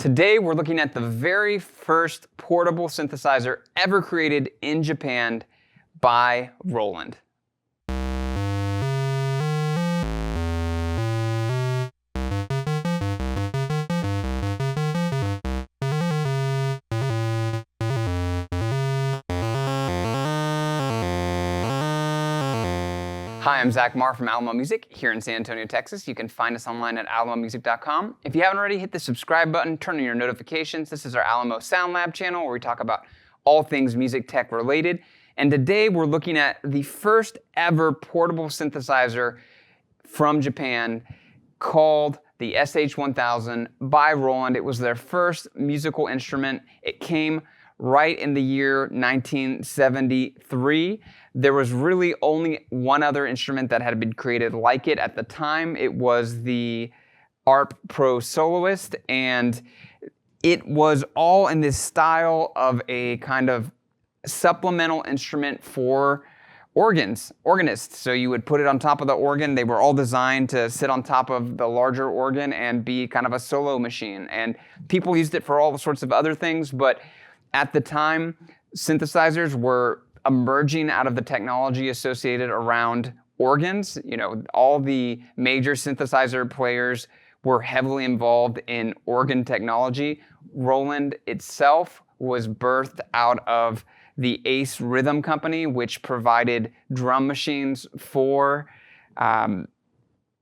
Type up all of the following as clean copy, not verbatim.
Today we're looking at the very first portable synthesizer ever created in Japan by Roland. Hi, I'm Zach Marr from Alamo Music here in San Antonio, Texas. You can find us online at alamomusic.com. If you haven't already, hit the subscribe button, turn on your notifications. This is our Alamo Sound Lab channel where we talk about all things music tech related. And today we're looking at the first ever portable synthesizer from Japan called the SH-1000 by Roland. It was their first musical instrument. It came right in the year 1973. There was really only one other instrument that had been created like it at the time. It was the ARP Pro Soloist, and it was all in this style of a kind of supplemental instrument for organists. So you would put it on top of the organ. They were all designed to sit on top of the larger organ and be kind of a solo machine. And people used it for all sorts of other things, but at the time, synthesizers were emerging out of the technology associated around organs. You know, all the major synthesizer players were heavily involved in organ technology. Roland itself was birthed out of the Ace Rhythm Company, which provided drum machines for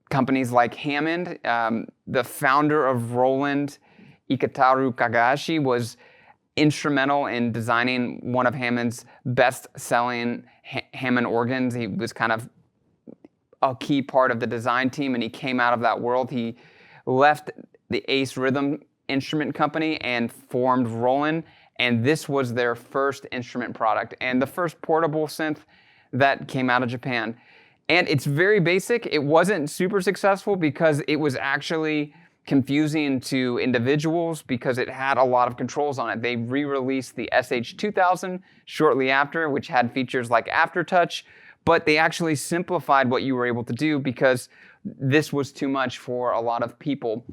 companies like Hammond. The founder of Roland, Ikataru Kagashi, was instrumental in designing one of Hammond's best-selling Hammond organs. He was kind of a key part of the design team, and he came out of that world. He left the Ace Rhythm Instrument Company and formed Roland, and this was their first instrument product and the first portable synth that came out of Japan. And it's very basic. It wasn't super successful because it was actually confusing to individuals because it had a lot of controls on it. They re-released the SH-1000 shortly after, which had features like aftertouch, but they actually simplified what you were able to do because this was too much for a lot of people.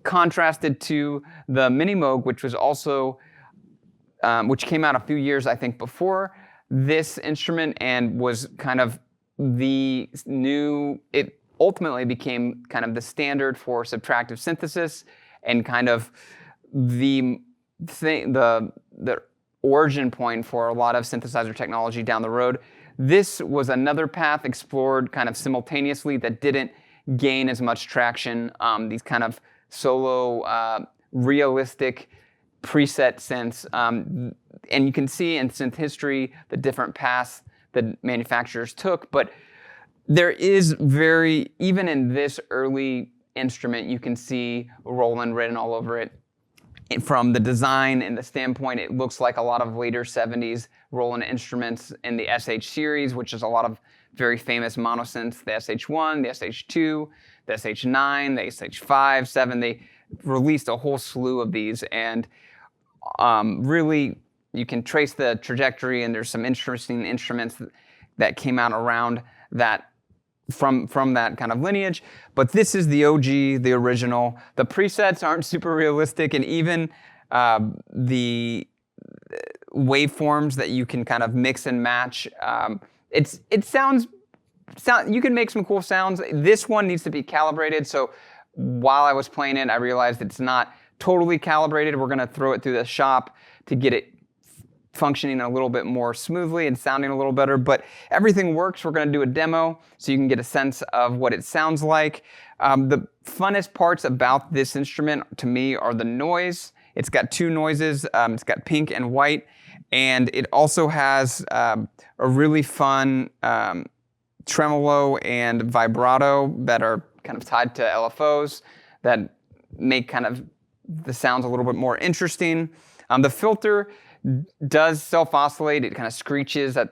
Contrasted to the Mini Moog, which was also, which came out a few years, I think, before this instrument and was kind of the new, it ultimately became kind of the standard for subtractive synthesis and kind of the origin point for a lot of synthesizer technology down the road. This was another path explored kind of simultaneously that didn't gain as much traction. These kind of solo, realistic preset synths. And you can see in synth history the different paths that manufacturers took, but there is even in this early instrument, you can see Roland written all over it. And from the design and the standpoint, it looks like a lot of later 70s Roland instruments in the SH series, which is a lot of very famous monosynths, the SH-1, the SH-2, the SH-9, the SH-5, 7. They released a whole slew of these, and really you can trace the trajectory, and there's some interesting instruments that came out around that from that kind of lineage. But this is the OG, the original. The presets aren't super realistic, and even the waveforms that you can kind of mix and match. It sounds, you can make some cool sounds. This one needs to be calibrated. So while I was playing it, I realized it's not totally calibrated. We're gonna throw it through the shop to get it functioning a little bit more smoothly and sounding a little better, but everything works. We're going to do a demo so you can get a sense of what it sounds like. The funnest parts about this instrument to me are the noise. It's got two noises. It's got pink and white, and it also has a really fun tremolo and vibrato that are kind of tied to LFOs that make kind of the sounds a little bit more interesting. The filter does self-oscillate. It kind of screeches at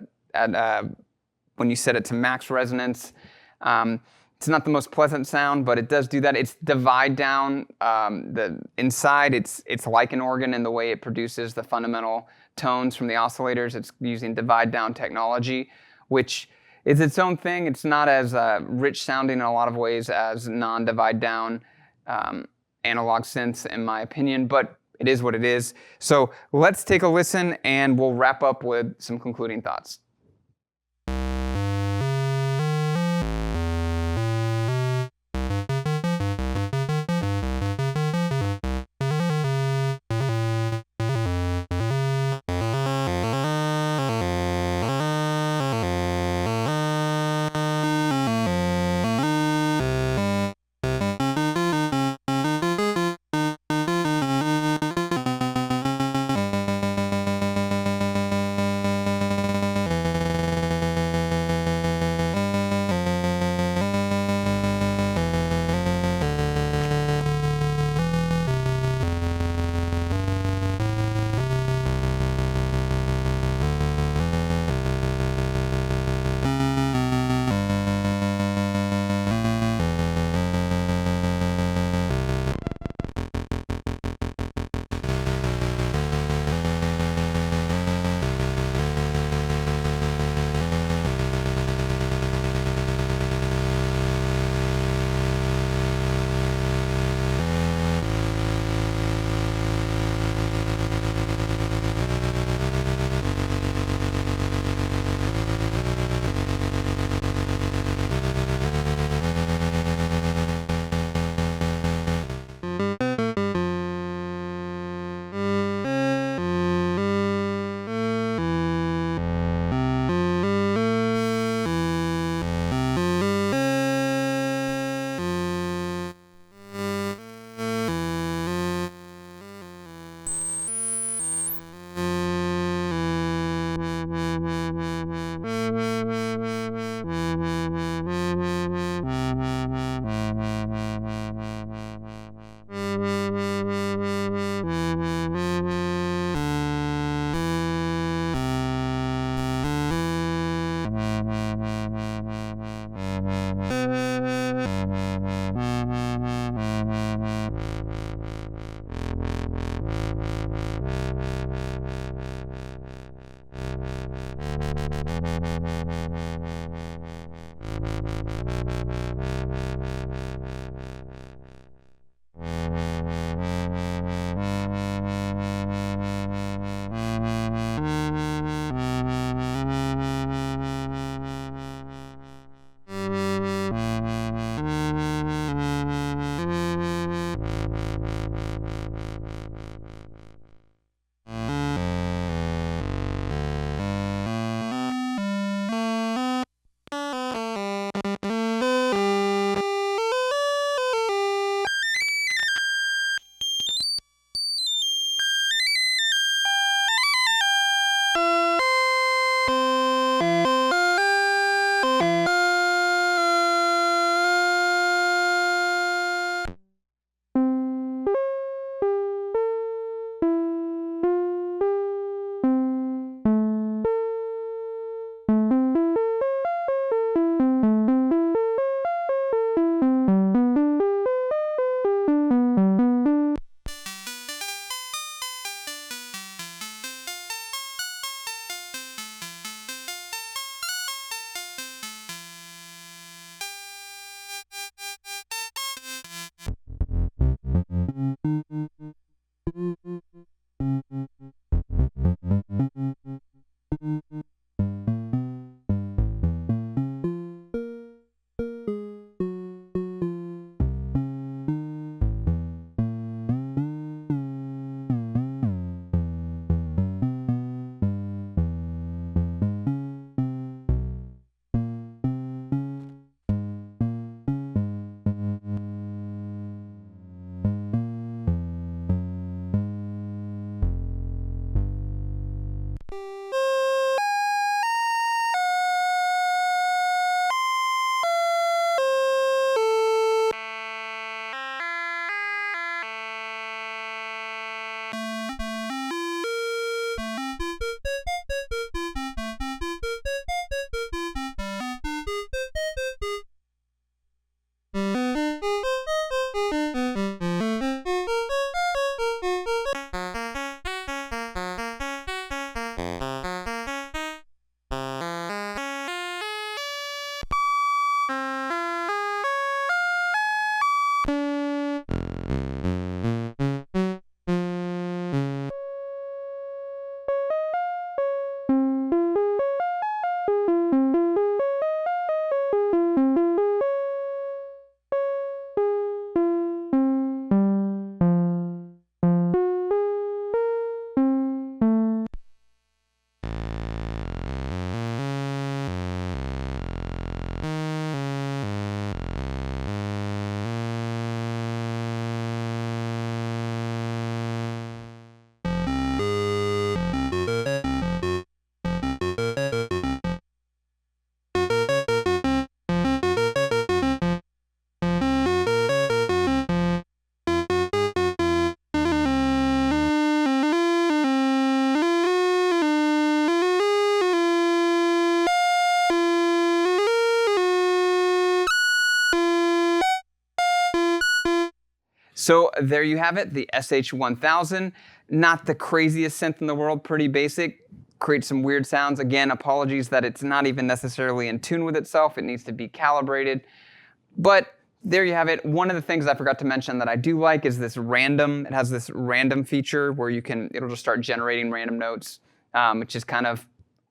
when you set it to max resonance. It's not the most pleasant sound, but it does do that. It's divide down. The inside, it's like an organ in the way it produces the fundamental tones from the oscillators. It's using divide down technology, which is its own thing. It's not as rich sounding in a lot of ways as non-divide down analog synths, in my opinion, but it is what it is. So let's take a listen and we'll wrap up with some concluding thoughts. So there you have it, the SH-1000. Not the craziest synth in the world, pretty basic. Creates some weird sounds. Again, apologies that it's not even necessarily in tune with itself. It needs to be calibrated. But there you have it. One of the things I forgot to mention that I do like is this random. It has this random feature where it'll just start generating random notes, which is kind of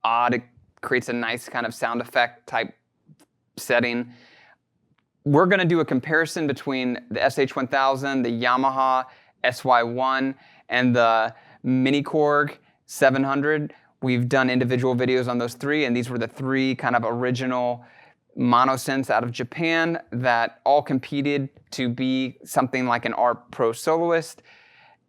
odd. It creates a nice kind of sound effect type setting. We're going to do a comparison between the SH-1000, the Yamaha SY-1, and the Mini Korg 700. We've done individual videos on those three, and these were the three kind of original mono synths out of Japan that all competed to be something like an art pro soloist,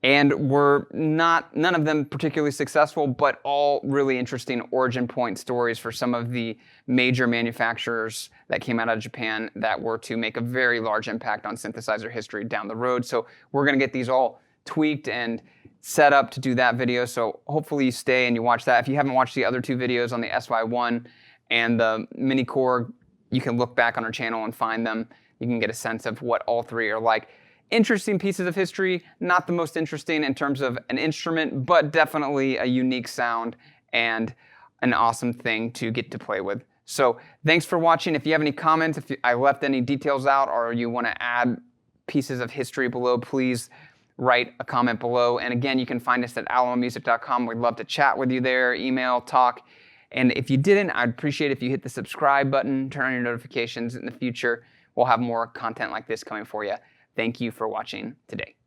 and were none of them particularly successful, but all really interesting origin point stories for some of the major manufacturers that came out of Japan that were to make a very large impact on synthesizer history down the road. So we're going to get these all tweaked and set up to do that video. So hopefully you stay and you watch that. If you haven't watched the other two videos on the SY-1 and the Mini Korg, you can look back on our channel and find them. You can get a sense of what all three are like. Interesting pieces of history, not the most interesting in terms of an instrument, but definitely a unique sound and an awesome thing to get to play with. So thanks for watching. If you have any comments, if I left any details out or you want to add pieces of history below, please write a comment below. And again, you can find us at alamomusic.com. We'd love to chat with you there, email, talk. And if you didn't, I'd appreciate if you hit the subscribe button, turn on your notifications. In the future, we'll have more content like this coming for you. Thank you for watching today.